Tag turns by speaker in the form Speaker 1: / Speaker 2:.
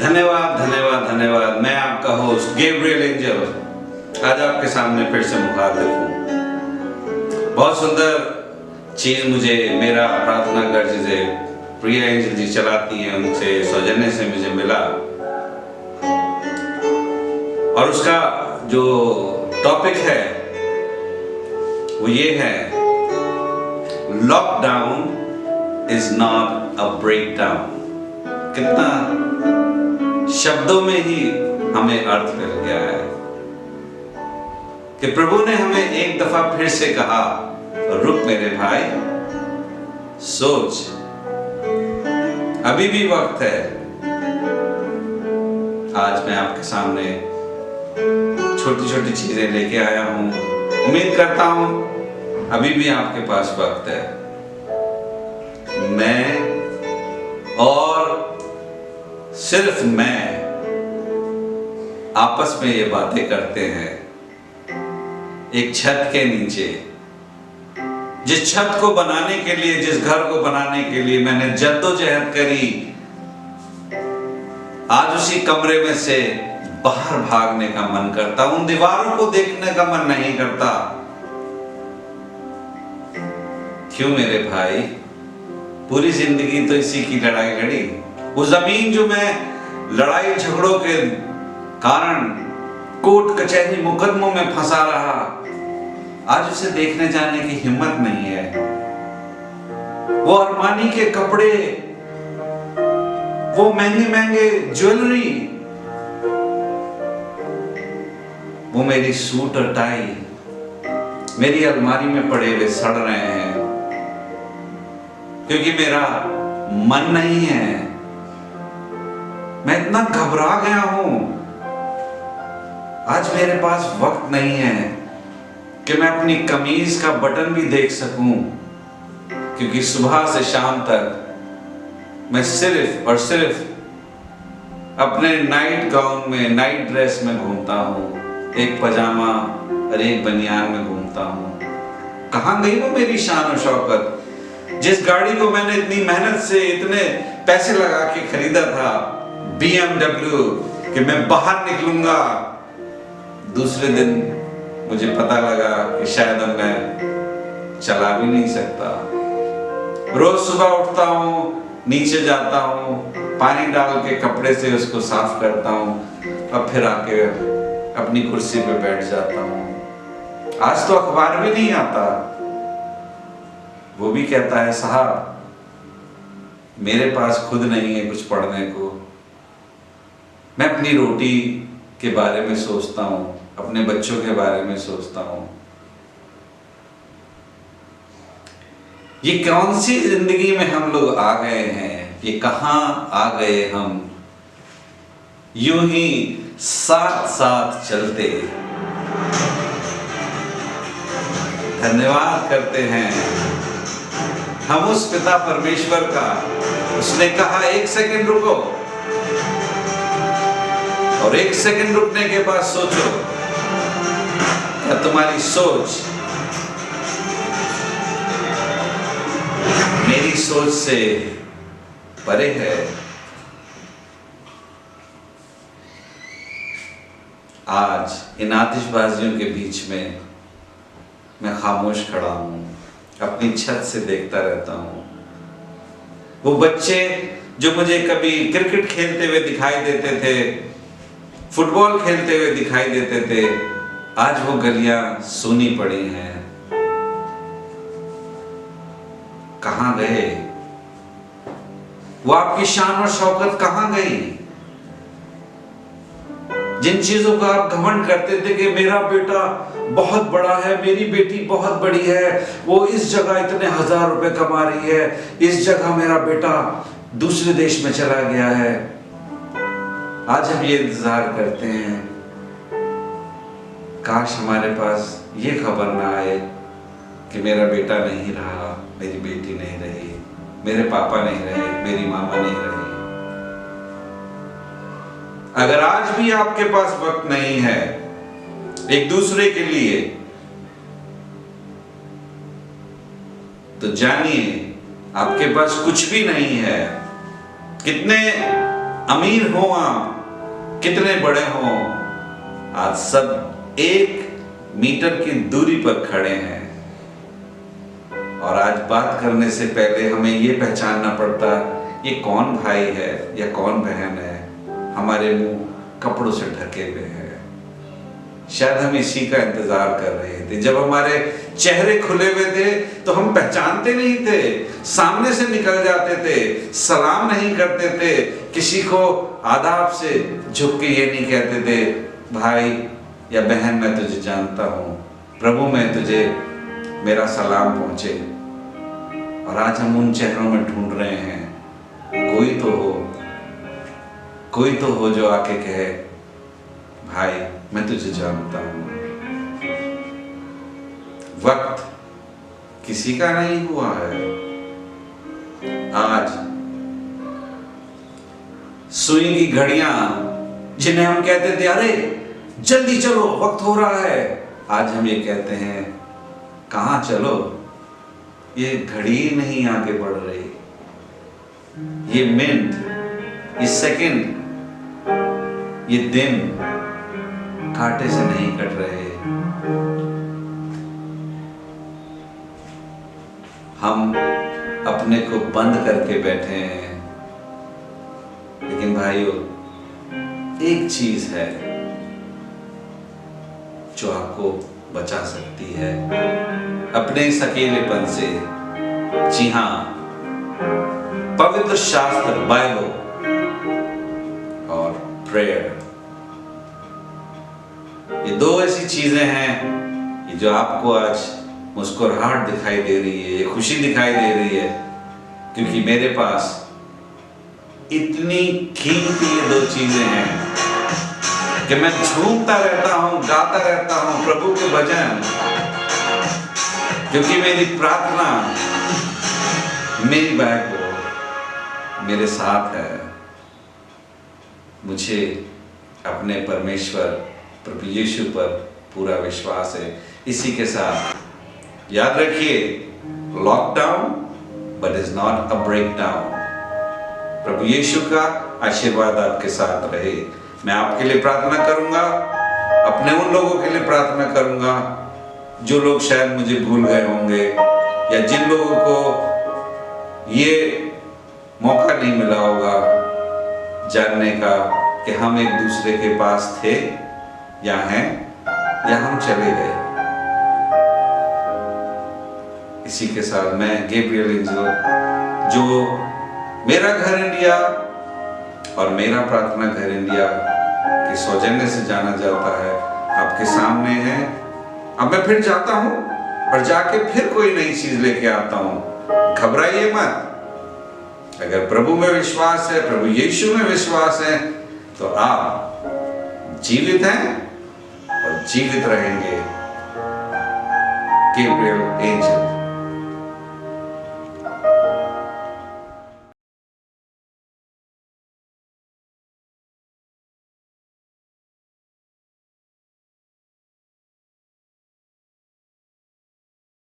Speaker 1: धन्यवाद धन्यवाद धन्यवाद। मैं आपका होस्ट गैब्रियल एंजल आज आपके सामने फिर से मुखातिब हूँ। बहुत सुंदर चीज मुझे मेरा प्रार्थना घर जिसे प्रिया एंजल जी चलाती हैं उनसे सौजन्य से मुझे मिला, और उसका जो टॉपिक है वो ये है, lockdown is not a breakdown. कितना शब्दों में ही हमें अर्थ मिल गया है कि प्रभु ने हमें एक दफा फिर से कहा, रुक मेरे भाई, सोच, अभी भी वक्त है। आज मैं आपके सामने छोटी छोटी चीजें लेके आया हूं। उम्मीद करता हूं अभी भी आपके पास वक्त है। मैं और सिर्फ मैं आपस में ये बातें करते हैं एक छत के नीचे। जिस छत को बनाने के लिए, जिस घर को बनाने के लिए मैंने जद्दोजहद करी, आज उसी कमरे में से बाहर भागने का मन करता, उन दीवारों को देखने का मन नहीं करता। क्यों मेरे भाई? पूरी जिंदगी तो इसी की लड़ाई लड़ी। वो जमीन जो मैं लड़ाई झगड़ों के कारण कोर्ट कचहरी मुकदमों में फंसा रहा, आज उसे देखने जाने की हिम्मत नहीं है। वो अरमानी के कपड़े, वो महंगे महंगे ज्वेलरी, वो मेरी सूट और टाई मेरी अलमारी में पड़े हुए सड़ रहे हैं क्योंकि मेरा मन नहीं है। मैं इतना घबरा गया हूं। आज मेरे पास वक्त नहीं है कि मैं अपनी कमीज का बटन भी देख सकूं, क्योंकि सुबह से शाम तक मैं सिर्फ और सिर्फ अपने नाइट गाउन में, नाइट ड्रेस में घूमता हूं, एक पजामा और एक बनियान में घूमता हूं। कहां गई वो मेरी शान और शौकत? जिस गाड़ी को मैंने इतनी मेहनत से, इतने पैसे लगा के खरीदा था, BMW, कि मैं बाहर निकलूंगा, दूसरे दिन मुझे पता लगा कि शायद अब मैं चला भी नहीं सकता। रोज सुबह उठता हूँ, नीचे जाता हूँ, पानी डाल के कपड़े से उसको साफ करता हूँ, अब फिर आके अपनी कुर्सी पे बैठ जाता हूँ। आज तो अखबार भी नहीं आता। वो भी कहता है, साहब मेरे पास खुद नहीं है कुछ पढ़ने को। मैं अपनी रोटी के बारे में सोचता हूँ, अपने बच्चों के बारे में सोचता हूँ। ये कौन सी जिंदगी में हम लोग आ गए हैं? ये कहां आ गए हम? यूं ही साथ साथ चलते धन्यवाद करते हैं हम उस पिता परमेश्वर का। उसने कहा, एक सेकंड रुको, और एक सेकंड रुकने के बाद सोचो, क्या तुम्हारी सोच मेरी सोच से परे है? आज इन आतिशबाजियों के बीच में मैं खामोश खड़ा हूं, अपनी छत से देखता रहता हूं। वो बच्चे जो मुझे कभी क्रिकेट खेलते हुए दिखाई देते थे, फुटबॉल खेलते हुए दिखाई देते थे, आज वो गलियां सूनी पड़ी हैं। कहां गए? वो आपकी शान और शौकत कहां गई? जिन चीजों का आप घमंड करते थे कि मेरा बेटा बहुत बड़ा है, मेरी बेटी बहुत बड़ी है, वो इस जगह इतने 1000 रुपए कमा रही है, इस जगह मेरा बेटा दूसरे देश में चला गया है। आज हम ये इंतजार करते हैं, काश हमारे पास ये खबर ना आए कि मेरा बेटा नहीं रहा, मेरी बेटी नहीं रही, मेरे पापा नहीं रहे, मेरी मामा नहीं रही। अगर आज भी आपके पास वक्त नहीं है एक दूसरे के लिए, तो जानिए आपके पास कुछ भी नहीं है। कितने अमीर हो आप, कितने बड़े हो, आज सब 1 मीटर की दूरी पर खड़े हैं। और आज बात करने से पहले हमें ये पहचानना पड़ता ये कौन भाई है या कौन बहन है। हमारे मुंह कपड़ों से ढके हुए हैं। शायद हम इसी का इंतजार कर रहे थे। जब हमारे चेहरे खुले हुए थे तो हम पहचानते नहीं थे, सामने से निकल जाते थे, सलाम नहीं करते थे, किसी को आदाब से झुक के ये नहीं कहते थे भाई या बहन मैं तुझे जानता हूँ, प्रभु में तुझे मेरा सलाम पहुंचे। और आज हम उन चेहरों में ढूंढ रहे हैं कोई तो हो जो आके कहे भाई मैं तुझे जानता हूं। वक्त किसी का नहीं हुआ है। आज सुई की घड़ियां जिन्हें हम कहते थे अरे जल्दी चलो वक्त हो रहा है, आज हम ये कहते हैं कहां चलो, ये घड़ी नहीं आगे बढ़ रही, ये मिनट, ये सेकंड, ये दिन कांटे से नहीं कट रहे। हम अपने को बंद करके बैठे हैं। लेकिन भाइयों एक चीज है जो आपको बचा सकती है अपने इस अकेलेपन से। जी हां, पवित्र शास्त्र बाइबल और प्रेयर, ये 2 ऐसी चीजें हैं ये जो आपको आज मुस्कुराहट दिखाई दे रही है, ये खुशी दिखाई दे रही है, क्योंकि मेरे पास इतनी कीमती ये 2 चीजें हैं कि मैं झूमता रहता हूं, गाता रहता हूं प्रभु के भजन, क्योंकि मेरी प्रार्थना मेरी बाइबल मेरे साथ है। मुझे अपने परमेश्वर प्रभु यीशु पर पूरा विश्वास है। इसी के साथ याद रखिए, lockdown but is not a breakdown. प्रभु यीशु का आशीर्वाद आपके साथ रहे। मैं आपके लिए प्रार्थना करूंगा, अपने उन लोगों के लिए प्रार्थना करूंगा जो लोग शायद मुझे भूल गए होंगे, या जिन लोगों को ये मौका नहीं मिला होगा जानने का कि हम एक दूसरे के पास थे या हैं या हम चले गए। इसी के साथ मैं गैब्रियल एंजल, जो मेरा घर इंडिया और मेरा प्रार्थना घर इंडिया के सौजन्य से जाना जाता है, आपके सामने है। अब मैं फिर जाता हूं और जाके फिर कोई नई चीज लेके आता हूं। घबराइए मत। अगर प्रभु में विश्वास है, प्रभु यीशु में विश्वास है, तो आप जीवित हैं और जीवित रहेंगे। Gabriel angel.